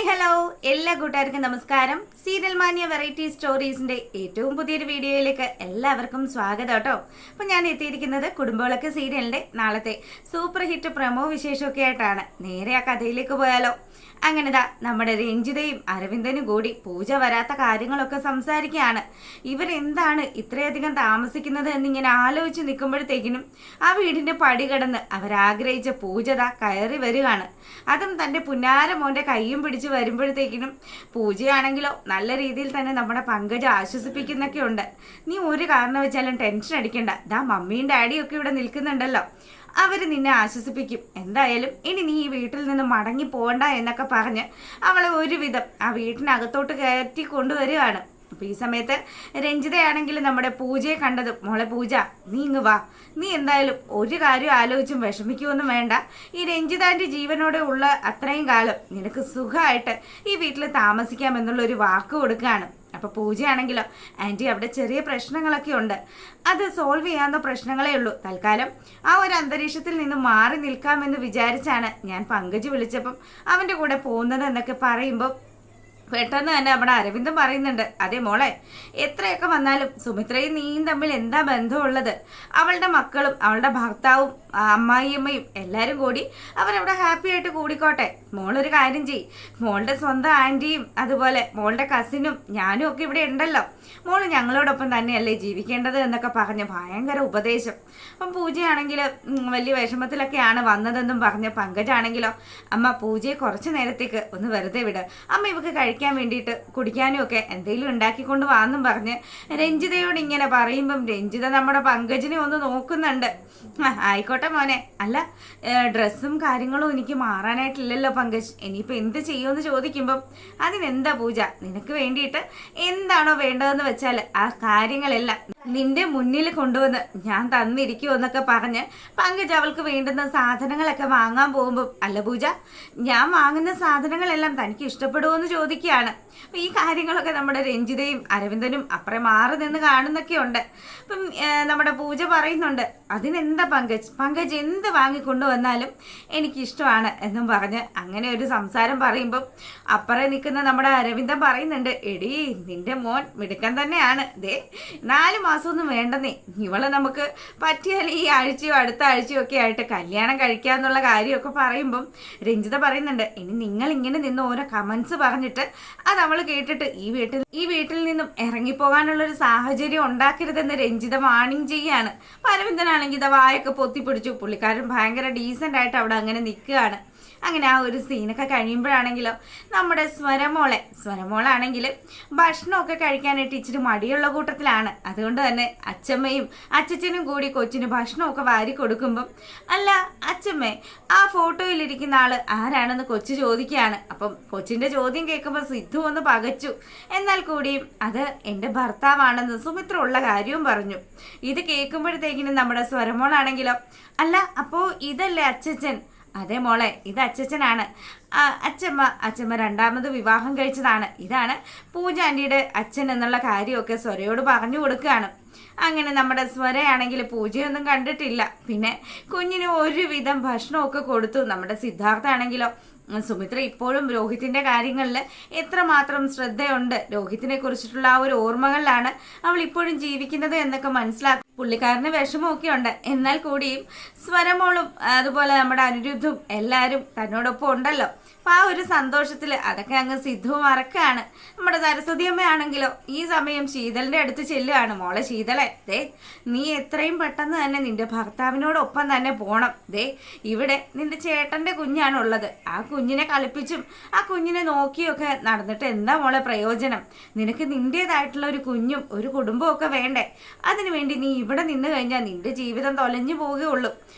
Hi hello എല്ലാ കൂട്ടുകാർക്കും നമസ്കാരം. സീരിയൽ മാനിയ വെറൈറ്റി സ്റ്റോറീസിന്റെ ഏറ്റവും പുതിയൊരു വീഡിയോയിലേക്ക് എല്ലാവർക്കും സ്വാഗതം കേട്ടോ. അപ്പം ഞാൻ എത്തിയിരിക്കുന്നത് കുടുംബവിളക്ക് സീരിയലിന്റെ നാളത്തെ സൂപ്പർ ഹിറ്റ് പ്രമോ വിശേഷമൊക്കെ ആയിട്ടാണ്. നേരെ ആ കഥയിലേക്ക് പോയാലോ? അങ്ങനെതാ നമ്മുടെ രഞ്ജിതയും അരവിന്ദനും കൂടി പൂജ വരാത്ത കാര്യങ്ങളൊക്കെ സംസാരിക്കുകയാണ്. ഇവരെന്താണ് ഇത്രയധികം താമസിക്കുന്നത് എന്നിങ്ങനെ ആലോചിച്ച് നിൽക്കുമ്പോഴത്തേക്കിനും ആ വീടിന്റെ പടി കടന്ന് അവരാഗ്രഹിച്ച പൂജത കയറി വരികയാണ്. അതും തൻ്റെ പുന്നാര മോൻ്റെ കൈയും പിടിച്ച് വരുമ്പോഴത്തേക്കിനും പൂജയാണെങ്കിലോ നല്ല രീതിയിൽ തന്നെ നമ്മുടെ പങ്കജ ആശ്വസിപ്പിക്കുന്നൊക്കെ ഉണ്ട്. നീ ഒരു കാരണം വെച്ചാലും ടെൻഷൻ അടിക്കണ്ട, ദാ മമ്മിയും ഡാഡിയും ഒക്കെ ഇവിടെ നിൽക്കുന്നുണ്ടല്ലോ, അവർ നിന്നെ ആശ്വസിപ്പിക്കും. എന്തായാലും ഇനി നീ ഈ വീട്ടിൽ നിന്ന് മടങ്ങി പോകണ്ട എന്നൊക്കെ പറഞ്ഞ് അവളെ ഒരുവിധം ആ വീട്ടിനകത്തോട്ട് കയറ്റി കൊണ്ടുവരികയാണ്. അപ്പം ഈ സമയത്ത് രഞ്ജിതയാണെങ്കിൽ നമ്മുടെ പൂജയെ കണ്ടതും, മോളെ പൂജ നീ ഇങ്ങ് വാ, നീ എന്തായാലും ഒരു കാര്യം ആലോചിച്ചും വിഷമിക്കുമൊന്നും വേണ്ട, ഈ രഞ്ജിതാൻ്റെ ജീവനോടെ ഉള്ള അത്രയും കാലം നിനക്ക് സുഖമായിട്ട് ഈ വീട്ടിൽ താമസിക്കാമെന്നുള്ളൊരു വാക്ക് കൊടുക്കുകയാണ്. അപ്പോൾ പൂജയാണെങ്കിലോ, ആൻറ്റി അവിടെ ചെറിയ പ്രശ്നങ്ങളൊക്കെ ഉണ്ട്, അത് സോൾവ് ചെയ്യാവുന്ന പ്രശ്നങ്ങളേ ഉള്ളൂ, തൽക്കാലം ആ ഒരു അന്തരീക്ഷത്തിൽ നിന്ന് മാറി നിൽക്കാമെന്ന് വിചാരിച്ചാണ് ഞാൻ പങ്കജ് വിളിച്ചപ്പം അവൻ്റെ കൂടെ പോകുന്നത് എന്നൊക്കെ പറയുമ്പോൾ പെട്ടെന്ന് തന്നെ നമ്മുടെ അരവിന്ദൻ പറയുന്നുണ്ട്, അതെ മോളെ, എത്രയൊക്കെ വന്നാലും സുമിത്രയും നീയും തമ്മിൽ എന്താ ബന്ധമുള്ളത്? അവളുടെ മക്കളും അവളുടെ ഭർത്താവും അമ്മായിയമ്മയും എല്ലാവരും കൂടി അവരവിടെ ഹാപ്പി ആയിട്ട് കൂടിക്കോട്ടെ. മോളൊരു കാര്യം ചെയ്യ്, മോളുടെ സ്വന്തം ആൻറ്റിയും അതുപോലെ മോളുടെ കസിനും ഞാനും ഒക്കെ ഇവിടെ ഉണ്ടല്ലോ, മോള് ഞങ്ങളോടൊപ്പം തന്നെയല്ലേ ജീവിക്കേണ്ടത് എന്നൊക്കെ പറഞ്ഞ് ഭയങ്കര ഉപദേശം. അപ്പം പൂജയാണെങ്കിൽ വലിയ വിഷമത്തിലൊക്കെയാണ് വന്നതെന്നും പറഞ്ഞ് പങ്കജാണെങ്കിലോ, അമ്മ പൂജയെ കുറച്ച് നേരത്തേക്ക് ഒന്ന് വെറുതെ വിട്, അമ്മ ഇവക്ക് കഴിക്കാൻ വേണ്ടിയിട്ട് കുടിക്കാനും ഒക്കെ എന്തെങ്കിലും ഉണ്ടാക്കിക്കൊണ്ട് വാന്നും പറഞ്ഞ് രഞ്ജിതയോട് ഇങ്ങനെ പറയുമ്പം രഞ്ജിത നമ്മുടെ പങ്കജിനെ ഒന്ന് നോക്കുന്നുണ്ട്. ആയിക്കോട്ടെ മോനെ, അല്ല ഡ്രസ്സും കാര്യങ്ങളും എനിക്ക് മാറാനായിട്ടില്ലല്ലോ പങ്കജ്, ഇനിയിപ്പോൾ എന്ത് ചെയ്യുമെന്ന് ചോദിക്കുമ്പം അതിനെന്താ പൂജ, നിനക്ക് വേണ്ടിയിട്ട് എന്താണോ വേണ്ടതെന്ന് വെച്ചാൽ ആ കാര്യങ്ങളെല്ലാം നിന്റെ മുന്നിൽ കൊണ്ടുവന്ന് ഞാൻ തന്നിരിക്കുമോ എന്നൊക്കെ പറഞ്ഞ് പങ്കജ് അവൾക്ക് വേണ്ടുന്ന സാധനങ്ങളൊക്കെ വാങ്ങാൻ പോകുമ്പോൾ, അല്ല പൂജ, ഞാൻ വാങ്ങുന്ന സാധനങ്ങളെല്ലാം തനിക്ക് ഇഷ്ടപ്പെടുമോ എന്ന് ചോദിക്കുകയാണ്. അപ്പം ഈ കാര്യങ്ങളൊക്കെ നമ്മുടെ രഞ്ജിതയും അരവിന്ദനും അപ്പുറം മാറി നിന്ന് കാണുന്നൊക്കെ ഉണ്ട്. അപ്പം നമ്മുടെ പൂജ പറയുന്നുണ്ട്, അതിനെന്താ പങ്കജ് എന്ത് വാങ്ങിക്കൊണ്ടുവന്നാലും എനിക്കിഷ്ടമാണ് എന്നും പറഞ്ഞ് അങ്ങനെ ഒരു സംസാരം പറയുമ്പം അപ്പുറം നിൽക്കുന്ന നമ്മുടെ അരവിന്ദൻ പറയുന്നുണ്ട്, എടീ നിന്റെ മോൻ മിടുക്കൻ തന്നെയാണ്, ദേ 4 മാസമൊന്നും വേണ്ടെന്നേ, ഇവളെ നമുക്ക് പറ്റിയാൽ ഈ ആഴ്ചയോ അടുത്ത ആഴ്ചയോ ഒക്കെ ആയിട്ട് കല്യാണം കഴിക്കാന്നുള്ള കാര്യമൊക്കെ പറയുമ്പം രഞ്ജിത പറയുന്നുണ്ട്, ഇനി നിങ്ങൾ ഇങ്ങനെ നിന്ന് ഓരോ കമൻസ് പറഞ്ഞിട്ട് അത് അവൾ കേട്ടിട്ട് ഈ വീട്ടിൽ നിന്നും ഇറങ്ങിപ്പോകാനുള്ളൊരു സാഹചര്യം ഉണ്ടാക്കരുതെന്ന് രഞ്ജിത വാണിംഗ് ചെയ്യാണ്. അരവിന്ദനാണെങ്കിൽ ഇതാ വായൊക്കെ പൊത്തിപ്പിടിച്ചു, പുള്ളിക്കാരൻ ഭയങ്കര ഡീസൻ്റ് ആയിട്ട് അവിടെ അങ്ങനെ നിൽക്കുകയാണ്. അങ്ങനെ ആ ഒരു സീനൊക്കെ കഴിയുമ്പോഴാണെങ്കിലോ നമ്മുടെ സ്വരമോളാണെങ്കിൽ ഭക്ഷണമൊക്കെ കഴിക്കാനായിട്ട് ഇച്ചിരി മടിയുള്ള കൂട്ടത്തിലാണ്. അതുകൊണ്ട് തന്നെ അച്ചമ്മയും അച്ചച്ചനും കൂടി കൊച്ചിന് ഭക്ഷണമൊക്കെ വാരി കൊടുക്കുമ്പം, അല്ല അച്ചമ്മേ, ആ ഫോട്ടോയിലിരിക്കുന്ന ആൾ ആരാണെന്ന് കൊച്ചു ചോദിക്കുകയാണ്. അപ്പം കൊച്ചിൻ്റെ ചോദ്യം കേൾക്കുമ്പോൾ സിദ്ധു ഒന്ന് പകച്ചു, എന്നാൽ കൂടിയും അത് എൻ്റെ ഭർത്താവാണെന്ന് സുമിത്ര ഉള്ള കാര്യവും പറഞ്ഞു. ഇത് കേൾക്കുമ്പോഴത്തേക്കിനും നമ്മുടെ സ്വരമോളാണെങ്കിലോ, അല്ല അപ്പോൾ ഇതല്ലേ അച്ചച്ചൻ? അതെ മോളെ, ഇത് അച്ചച്ചനാണ്, അച്ചമ്മ 2ാമത് വിവാഹം കഴിച്ചതാണ്, ഇതാണ് പൂജ ആൻറ്റിയുടെ അച്ഛൻ എന്നുള്ള കാര്യമൊക്കെ സ്വരയോട് പറഞ്ഞു കൊടുക്കുകയാണ്. അങ്ങനെ നമ്മുടെ സ്വരയാണെങ്കിൽ പൂജയൊന്നും കണ്ടിട്ടില്ല, പിന്നെ കുഞ്ഞിന് ഒരുവിധം ഭക്ഷണമൊക്കെ കൊടുത്തു. നമ്മുടെ സിദ്ധാർത്ഥ ആണെങ്കിലോ, സുമിത്ര ഇപ്പോഴും രോഹിത്തിൻ്റെ കാര്യങ്ങളിൽ എത്രമാത്രം ശ്രദ്ധയുണ്ട്, രോഹിത്തിനെ കുറിച്ചിട്ടുള്ള ആ ഒരു ഓർമ്മകളിലാണ് അവൾ ഇപ്പോഴും ജീവിക്കുന്നത് എന്നൊക്കെ മനസ്സിലാക്കും. പുള്ളിക്കാരന് വിഷമമൊക്കെ ഉണ്ട്, എന്നാൽ കൂടിയും സ്വരമോളും അതുപോലെ നമ്മുടെ അനിരുദ്ധും എല്ലാവരും തന്നോടൊപ്പം ഉണ്ടല്ലോ. അപ്പം ആ ഒരു സന്തോഷത്തിൽ അതൊക്കെ അങ്ങ് സിദ്ധു മറക്കാണ്. നമ്മുടെ സരസ്വതി അമ്മയാണെങ്കിലോ ഈ സമയം ശീതളിൻ്റെ അടുത്ത് ചെല്ലുകയാണ്, മോളെ ശീതളെ, ദേ നീ എത്രയും പെട്ടെന്ന് തന്നെ നിന്റെ ഭർത്താവിനോടൊപ്പം തന്നെ പോണം, ദേ ഇവിടെ നിന്റെ ചേട്ടൻ്റെ കുഞ്ഞാണുള്ളത്, ആ കുഞ്ഞിനെ കളിപ്പിച്ചും ആ കുഞ്ഞിനെ നോക്കിയൊക്കെ നടന്നിട്ട് എന്താ മോളെ പ്രയോജനം? നിനക്ക് നിൻ്റേതായിട്ടുള്ള ഒരു കുഞ്ഞും ഒരു കുടുംബവും ഒക്കെ വേണ്ടേ? അതിനുവേണ്ടി നീ ഇവിടെ നിന്ന് കഴിഞ്ഞാൽ നിന്റെ ജീവിതം തൊലഞ്ഞു പോവുകയുള്ളൂ.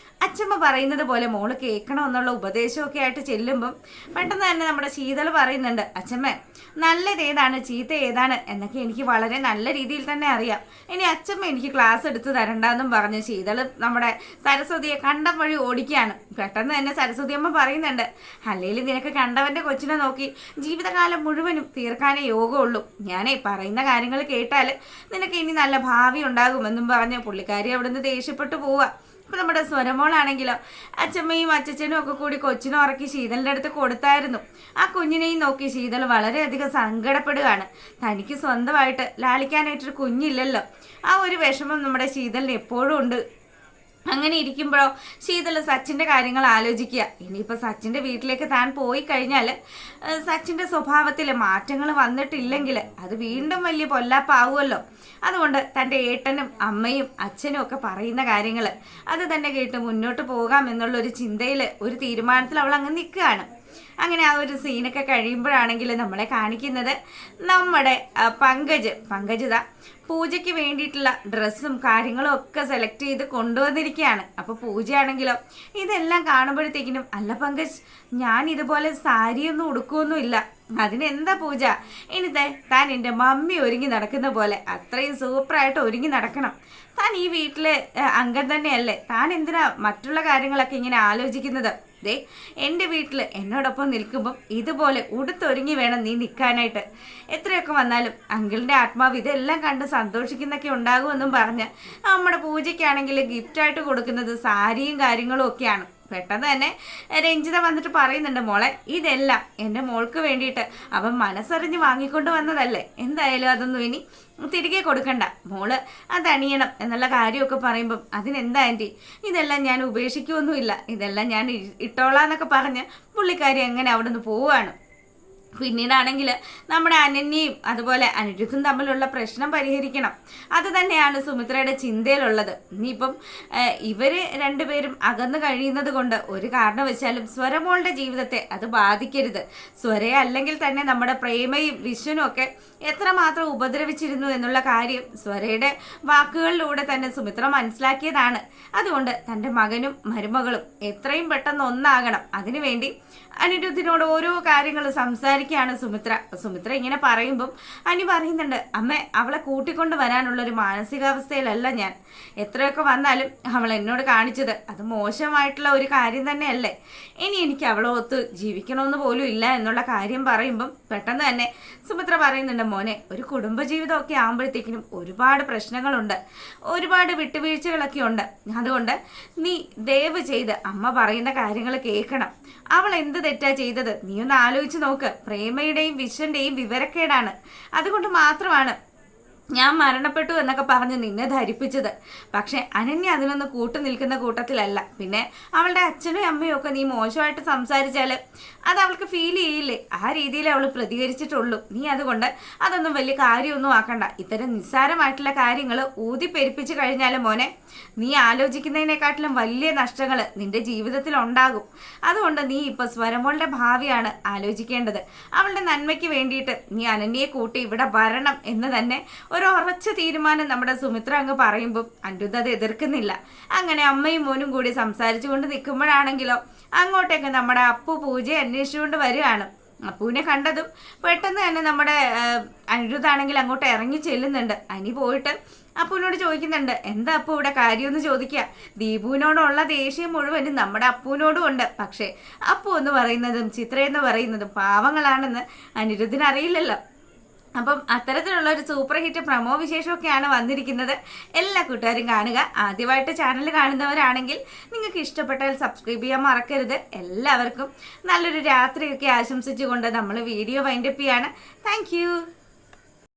അച്ചമ്മ പറയുന്നത് പോലെ മോള് കേൾക്കണമെന്നുള്ള ഉപദേശമൊക്കെ ആയിട്ട് ചെല്ലുമ്പം പെട്ടെന്ന് തന്നെ നമ്മുടെ ശീതൾ പറയുന്നുണ്ട്, അച്ചമ്മ നല്ലത് ഏതാണ് ചീത്ത ഏതാണ് എന്നൊക്കെ എനിക്ക് വളരെ നല്ല രീതിയിൽ തന്നെ അറിയാം, ഇനി അച്ചമ്മ എനിക്ക് ക്ലാസ് എടുത്ത് തരണ്ടെന്നും പറഞ്ഞ് ശീതൾ നമ്മുടെ സരസ്വതിയെ കണ്ടം വഴി ഓടിക്കുകയാണ്. പെട്ടെന്ന് തന്നെ സരസ്വതി അമ്മ പറയുന്നുണ്ട്, അല്ലെങ്കിൽ നിനക്ക് കണ്ടവൻ്റെ കൊച്ചിനെ നോക്കി ജീവിതകാലം മുഴുവനും തീർക്കാനേ യോഗമുള്ളൂ, ഞാനേ പറയുന്ന കാര്യങ്ങൾ കേട്ടാൽ നിനക്ക് ഇനി നല്ല ഭാവി ഉണ്ടാകുമെന്നും പറഞ്ഞ് പുള്ളിക്കാരി അവിടുന്ന് ദേഷ്യപ്പെട്ടു പോവുക. അപ്പം നമ്മുടെ സ്വരമോളാണെങ്കിലോ അച്ഛമ്മയും അച്ഛനും ഒക്കെ കൂടി കൊച്ചിനെ ഉറക്കി ശീതളിൻ്റെ അടുത്ത് കൊടുത്തായിരുന്നു. ആ കുഞ്ഞിനെയും നോക്കി ശീതൾ വളരെയധികം സങ്കടപ്പെടുകയാണ്. തനിക്ക് സ്വന്തമായിട്ട് ലാളിക്കാനായിട്ടൊരു കുഞ്ഞില്ലല്ലോ. ആ ഒരു വിഷമം നമ്മുടെ ശീതളിന് എപ്പോഴും ഉണ്ട്. അങ്ങനെ ഇരിക്കുമ്പോഴോ ശീതൾ സച്ചിൻ്റെ കാര്യങ്ങൾ ആലോചിക്കുക. ഇനിയിപ്പോൾ സച്ചിൻ്റെ വീട്ടിലേക്ക് താൻ പോയി കഴിഞ്ഞാൽ സച്ചിൻ്റെ സ്വഭാവത്തിൽ മാറ്റങ്ങൾ വന്നിട്ടില്ലെങ്കിൽ അത് വീണ്ടും വലിയ പൊല്ലാപ്പാവുമല്ലോ. അതുകൊണ്ട് തൻ്റെ ഏട്ടനും അമ്മയും അച്ഛനും ഒക്കെ പറയുന്ന കാര്യങ്ങൾ അത് തന്നെ കേട്ട് മുന്നോട്ട് പോകാം എന്നുള്ളൊരു ചിന്തയിൽ ഒരു തീരുമാനത്തിൽ അവൾ അങ്ങ് നിൽക്കുകയാണ്. അങ്ങനെ ആ ഒരു സീനൊക്കെ കഴിയുമ്പോഴാണെങ്കിൽ നമ്മളെ കാണിക്കുന്നത് നമ്മുടെ പങ്കജിത പൂജയ്ക്ക് വേണ്ടിയിട്ടുള്ള ഡ്രസ്സും കാര്യങ്ങളും ഒക്കെ സെലക്ട് ചെയ്ത് കൊണ്ടുവന്നിരിക്കുകയാണ്. അപ്പോൾ പൂജയാണെങ്കിലോ ഇതെല്ലാം കാണുമ്പോഴത്തേക്കിനും അല്ല പങ്കജ്, ഞാൻ ഇതുപോലെ സാരിയൊന്നും ഉടുക്കുകയൊന്നുമില്ല, അതിനെന്താ പൂജ, ഇനി താൻ എൻ്റെ മമ്മി ഒരുങ്ങി നടക്കുന്ന പോലെ അത്രയും സൂപ്പറായിട്ട് ഒരുങ്ങി നടക്കണം. താൻ ഈ വീട്ടിലെ അംഗം തന്നെയല്ലേ, താൻ എന്തിനാ മറ്റുള്ള കാര്യങ്ങളൊക്കെ ഇങ്ങനെ ആലോചിക്കുന്നത്? എൻ്റെ വീട്ടിൽ എന്നോടൊപ്പം നിൽക്കുമ്പം ഇതുപോലെ ഉടുത്തൊരുങ്ങി വേണം നീ നിൽക്കാനായിട്ട്. എത്രയൊക്കെ വന്നാലും അങ്കിളിൻ്റെ ആത്മാവ് ഇതെല്ലാം കണ്ട് സന്തോഷിക്കുന്നൊക്കെ ഉണ്ടാകുമെന്നും പറഞ്ഞ് നമ്മുടെ പൂജയ്ക്കാണെങ്കിൽ ഗിഫ്റ്റായിട്ട് കൊടുക്കുന്നത് സാരിയും കാര്യങ്ങളും ഒക്കെയാണ്. പെട്ടെന്ന് തന്നെ രഞ്ജിത വന്നിട്ട് പറയുന്നുണ്ട്, മോളെ ഇതെല്ലാം എൻ്റെ മോൾക്ക് വേണ്ടിയിട്ട് അവൻ മനസ്സറിഞ്ഞ് വാങ്ങിക്കൊണ്ട് വന്നതല്ലേ, എന്തായാലും അതൊന്നും ഇനി തിരികെ കൊടുക്കണ്ട, മോള് അതണിയണം എന്നുള്ള കാര്യമൊക്കെ പറയുമ്പം അതിനെന്താ ആൻറ്റി, ഇതെല്ലാം ഞാൻ ഉപേക്ഷിക്കുമൊന്നുമില്ല, ഇതെല്ലാം ഞാൻ ഇട്ടോളാന്നൊക്കെ പറഞ്ഞ് പുള്ളിക്കാരി അങ്ങനെ അവിടെ നിന്ന് പോവുകയാണ്. പിന്നീടാണെങ്കിൽ നമ്മുടെ അനന്യയും അതുപോലെ അനിരുദ്ധും തമ്മിലുള്ള പ്രശ്നം പരിഹരിക്കണം. അത് തന്നെയാണ് സുമിത്രയുടെ ചിന്തയിലുള്ളത്. ഇനിയിപ്പം ഇവർ രണ്ടുപേരും അകന്നു കഴിയുന്നത് കൊണ്ട് ഒരു കാരണവശാലും സ്വരമോളുടെ ജീവിതത്തെ അത് ബാധിക്കരുത്. സ്വരയെ അല്ലെങ്കിൽ തന്നെ നമ്മുടെ പ്രേമയും വിശ്വനും ഒക്കെ എത്രമാത്രം ഉപദ്രവിച്ചിരുന്നു എന്നുള്ള കാര്യം സ്വരയുടെ വാക്കുകളിലൂടെ തന്നെ സുമിത്ര മനസ്സിലാക്കിയതാണ്. അതുകൊണ്ട് തൻ്റെ മകനും മരുമകളും എത്രയും പെട്ടെന്ന് ഒന്നാകണം. അതിനുവേണ്ടി അനിരുദ്ധിനോട് ഓരോ കാര്യങ്ങൾ സംസാരിക്കുകയാണ് സുമിത്ര ഇങ്ങനെ പറയുമ്പം അനി പറയുന്നുണ്ട്, അമ്മേ അവളെ കൂട്ടിക്കൊണ്ട് വരാനുള്ളൊരു മാനസികാവസ്ഥയിലല്ല ഞാൻ. എത്രയൊക്കെ വന്നാലും അവൾ എന്നോട് കാണിച്ചത് അത് മോശമായിട്ടുള്ള ഒരു കാര്യം തന്നെയല്ലേ. ഇനി എനിക്ക് അവളെ ഒത്ത് ജീവിക്കണമെന്ന് പോലും ഇല്ല എന്നുള്ള കാര്യം പറയുമ്പം പെട്ടെന്ന് തന്നെ സുമിത്ര പറയുന്നുണ്ട്, മോനെ ഒരു കുടുംബജീവിതമൊക്കെ ആകുമ്പോഴത്തേക്കിനും ഒരുപാട് പ്രശ്നങ്ങളുണ്ട്, ഒരുപാട് വിട്ടുവീഴ്ചകളൊക്കെ ഉണ്ട്. അതുകൊണ്ട് നീ ദയവ് ചെയ്ത് അമ്മ പറയുന്ന കാര്യങ്ങൾ കേൾക്കണം. അവൾ എന്ത് തെറ്റാ ചെയ്തത് നീ ഒന്ന് ആലോചിച്ച് നോക്ക്. പ്രേമയുടെയും വിശ്വന്റെയും വിവരക്കേടാണ്. അതുകൊണ്ട് മാത്രമാണ് ഞാൻ മരണപ്പെട്ടു എന്നൊക്കെ പറഞ്ഞ് നിന്നെ ധരിപ്പിച്ചത്. പക്ഷെ അനന്യ അതിനൊന്ന് കൂട്ടു നിൽക്കുന്ന കൂട്ടത്തിലല്ല. പിന്നെ അവളുടെ അച്ഛനും അമ്മയും ഒക്കെ നീ മോശമായിട്ട് സംസാരിച്ചാൽ അത് അവൾക്ക് ഫീൽ ചെയ്യില്ലേ, ആ രീതിയിൽ അവൾ പ്രതികരിച്ചിട്ടുള്ളൂ. നീ അതുകൊണ്ട് അതൊന്നും വലിയ കാര്യമൊന്നും ആക്കണ്ട. ഇത്തരം നിസ്സാരമായിട്ടുള്ള കാര്യങ്ങൾ ഊതിപ്പെരിപ്പിച്ച് കഴിഞ്ഞാൽ മോനെ നീ ആലോചിക്കുന്നതിനെക്കാട്ടിലും വലിയ നഷ്ടങ്ങൾ നിന്റെ ജീവിതത്തിൽ ഉണ്ടാകും. അതുകൊണ്ട് നീ ഇപ്പോൾ സ്വരമോളുടെ ഭാവിയാണ് ആലോചിക്കേണ്ടത്. അവളുടെ നന്മയ്ക്ക് വേണ്ടിയിട്ട് നീ അനന്യയെ കൂട്ടി ഇവിടെ വരണം എന്ന് തന്നെ ഒരു ഉറച്ച തീരുമാനം നമ്മുടെ സുമിത്ര അങ്ങ് പറയുമ്പോൾ അനിരുദ്ധ അത് എതിർക്കുന്നില്ല. അങ്ങനെ അമ്മയും മോനും കൂടി സംസാരിച്ചു കൊണ്ട് നിൽക്കുമ്പോഴാണെങ്കിലോ അങ്ങോട്ടേക്ക് നമ്മുടെ അപ്പു പൂജയെ അന്വേഷിച്ചുകൊണ്ട് വരികയാണ്. അപ്പുവിനെ കണ്ടതും പെട്ടെന്ന് തന്നെ നമ്മുടെ അനിരുദ്ധാണെങ്കിൽ അങ്ങോട്ട് ഇറങ്ങി ചെല്ലുന്നുണ്ട്. അനി പോയിട്ട് അപ്പുവിനോട് ചോദിക്കുന്നുണ്ട്, എന്താ അപ്പു ഇവിടെ കാര്യമെന്ന് ചോദിക്കുക. ദീപുവിനോടുള്ള ദേഷ്യം മുഴുവനും നമ്മുടെ അപ്പുവിനോടും ഉണ്ട്. പക്ഷേ അപ്പു എന്ന് പറയുന്നതും ചിത്ര എന്ന് പറയുന്നതും പാവങ്ങളാണെന്ന് അനിരുദ്ധിന് അറിയില്ലല്ലോ. അപ്പം അത്തരത്തിലുള്ള ഒരു സൂപ്പർ ഹിറ്റ് പ്രമോ വിശേഷമൊക്കെയാണ് വന്നിരിക്കുന്നത്. എല്ലാ കൂട്ടുകാരും കാണുക. ആദ്യമായിട്ട് ചാനൽ കാണുന്നവരാണെങ്കിൽ നിങ്ങൾക്ക് ഇഷ്ടപ്പെട്ടാൽ സബ്സ്ക്രൈബ് ചെയ്യാൻ മറക്കരുത്. എല്ലാവർക്കും നല്ലൊരു രാത്രിയൊക്കെ ആശംസിച്ചുകൊണ്ട് നമ്മൾ വീഡിയോ വൈൻഡപ്പ് ചെയ്യാണ്. താങ്ക്